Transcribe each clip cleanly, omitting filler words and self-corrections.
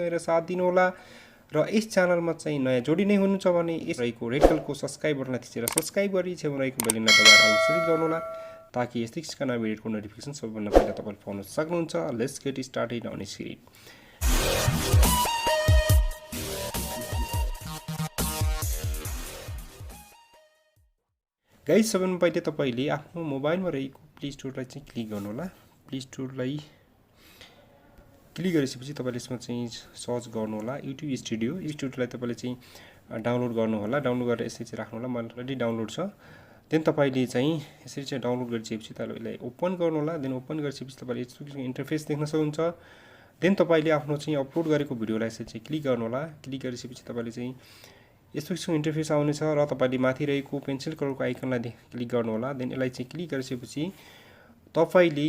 भिडियोसँग हेरेर साथ दिनुहोला र यस च्यानलमा चाहिँ नयाँ जोडी नै हुनुहुन्छ भने यस रहेको रेड कलरको सब्स्क्राइब बटनलाई थिचेर सब्स्क्राइब गरी छेउमा रहेको बेल आइकन दबाएर अल सेलेक्ट गर्नुहोला ताकि यस्तै किसिमका नयाँ भिडियोको नोटिफिकेसन सबैभन्दा पहिला तपाईले पाउन सक्नुहुन्छ let's get started on screen guys सबैभन्दा पहिले तपाईले आफ्नो मोबाइलमा रहेको प्ले स्टोरलाई चाहिँ क्लिक गर्नुहोला प्ले स्टोरलाई क्लिक गरिसकेपछि तपाईले यसमा चाहिँ सर्च गर्नुहोला युट्युब स्टुडियो यो स्टुडियोलाई तपाईले चाहिँ डाउनलोड गर्नुहोला डाउनलोड गरेर यसरी चाहिँ राख्नुहोला मलाई अलरेडी डाउनलोड छ देन तपाईले चाहिँ यसरी चाहिँ डाउनलोड गरिसकेपछि तपाईले ओपन गर्नुहोला देन ओपन गरिसकेपछि तपाईले यस्तो किसिमको इन्टरफेस देख्न सक्नुहुन्छ देन तपाईले आफ्नो चाहिँ अपलोड गरेको भिडियोलाई यसरी चाहिँ क्लिक गर्नुहोला क्लिक गरिसकेपछि तपाईले चाहिँ यस्तो किसिमको इन्टरफेस आउनेछ र तपाईले माथि रहेको पेन्सिल कलरको आइकनलाई क्लिक गर्नुहोला देन यसलाई चाहिँ क्लिक गरिसकेपछि तपाईले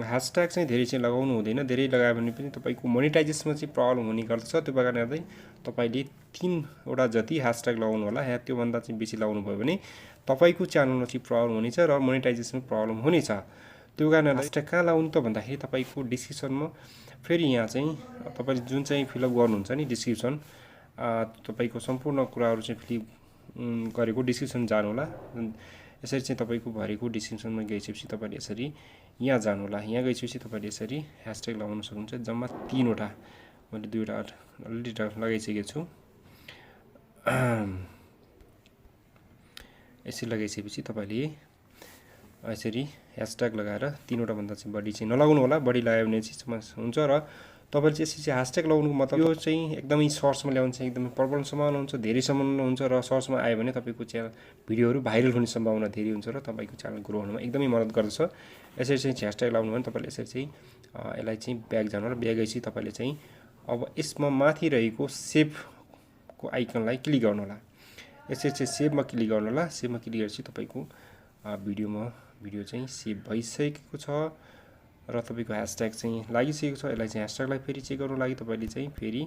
ह्याशट्याग चाहिँ धेरै चाहिँ लगाउनु हुँदैन धेरै लगायो भने पनि तपाईको मोनेटाइजेसनमा चाहिँ प्रब्लम हुने गर्दछ त्यो कारणले गर्दै तपाईले 3 वटा जति ह्याशट्याग लगाउनु होला या त्यो भन्दा चाहिँ बेसी लगाउनु भयो भने तपाईको च्यानलमा चाहिँ प्रब्लम हुनेछ र मोनेटाइजेसनमा प्रब्लम हुनेछ त्यो कारणले ह्याशट्याग कहाँ लगाउनु त भन्दाखेरि तपाईको डिस्क्रिप्सनमा फेरि यहाँ चाहिँ तपाईले जुन चाहिँ फिलअप गर्नुहुन्छ नि डिस्क्रिप्सन तपाईको सम्पूर्ण कुराहरु चाहिँ फिल गरेको डिस्क्रिप्सन जानु होला यसरी चाहिँ तपाईको भरेको डिस्क्रिप्सनमा गइसकेपछि तपाईले यसरी यहाँ जानु होला यहाँ गइसकेपछि तपाईले यसरी ह्याशट्याग लगाउन सक्नुहुन्छ जम्मा 3 वटा मैले 2 वटा अलरेडी लगाइसकेको छु यसरी लगाइसकेपछि तपाईले यसरी ह्याशट्याग लगाएर 3 वटा भन्दा चाहिँ बढी चाहिँ नलाउनु होला बढी लगायो भने चाहिँ हुन्छ र तपाईले चाहिँ यसरी ह्याशट्याग लगाउनुको मतलब यो चाहिँ एकदमै सर्चमा ल्याउनु चाहिँ एकदमै प्रब्लम सम्भावना हुन्छ धेरै सम्भावना हुन्छ र सर्चमा आयो भने तपाईको च्यानल भिडियोहरु भाइरल हुने सम्भावना धेरै हुन्छ र तपाईको च्यानल ग्रो हुनमा एकदमै मद्दत गर्दछ यसरी चाहिँ ह्याशट्याग लगाउनु भने तपाईले यसरी चाहिँ यसलाई चाहिँ ब्याक जानु र ब्याक गएपछि तपाईले चाहिँ अब यसमा माथि रहेको सेभ को आइकनलाई क्लिक गर्नु होला यसरी चाहिँ सेभमा क्लिक गर्नु होला सेभमा क्लिक गरेपछि तपाईको भिडियो चाहिँ सेभ भइसकेको छ र तपाईको ह्याशट्याग चाहिँ लागिसकेको छ यसलाई चाहिँ ह्याशट्यागलाई फेरि चेक गर्नु लागि तपाईले चाहिँ फेरि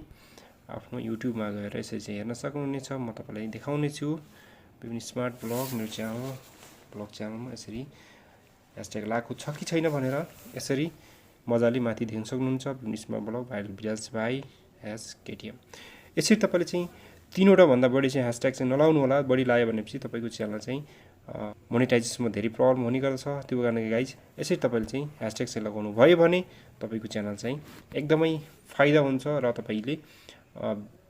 आफ्नो युट्युबमा गएर यसरी चाहिँ हेर्न सक्नुहुनेछ म तपाईलाई देखाउने छु विभिन्न स्मार्ट ब्लग मेरो च्यानलमा यसरी ह्याशट्याग लागु छ कि छैन भनेर यसरी मजाले माथि देख्न सक्नुहुन्छ विभिन्न smart vlog viral videos by KTM यसरी तपाईले चाहिँ 3 वटा भन्दा बढी चाहिँ ह्याशट्याग चाहिँ नलाउनु होला बढी लाग्यो भनेपछि तपाईको च्यानल चाहिँ मोनेटाइजेसनमा धेरै प्रब्लम हुने गर्दछ त्यो कारणले गाइज यसरी तपाईले चाहिँ ह्याशट्याग चाहिँ लगाउनु भयो भने तपाईको च्यानल चाहिँ एकदमै फाइदा हुन्छ र तपाईले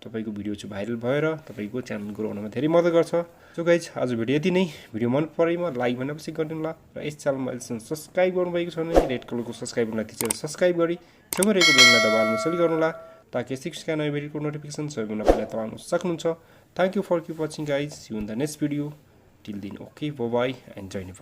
तपाईको भिडियो चाहिँ भाइरल भएर तपाईको च्यानल ग्रो हुनमा धेरै मद्दत गर्छ सो गाइज आज भिडियो यति नै भिडियो मन परेमा लाइक भनेपछि गरिदिनु होला र यस च्यानलमा अहिलेसम्म सब्स्क्राइब गर्नुभएको छ भने रेड कलरको सब्स्क्राइब बटनलाई थिचेर सब्स्क्राइब गरी छेउमा रहेको बेललाई दबाउन सेलेक्ट गर्नु होला ताकि यस्तै किसिमका नयाँ भिडियोको नोटिफिकेसन सबैभन्दा पहिला पाउन सक्नुहुन्छ thank you for keep watching guys see you in the next video till then okay bye bye and join the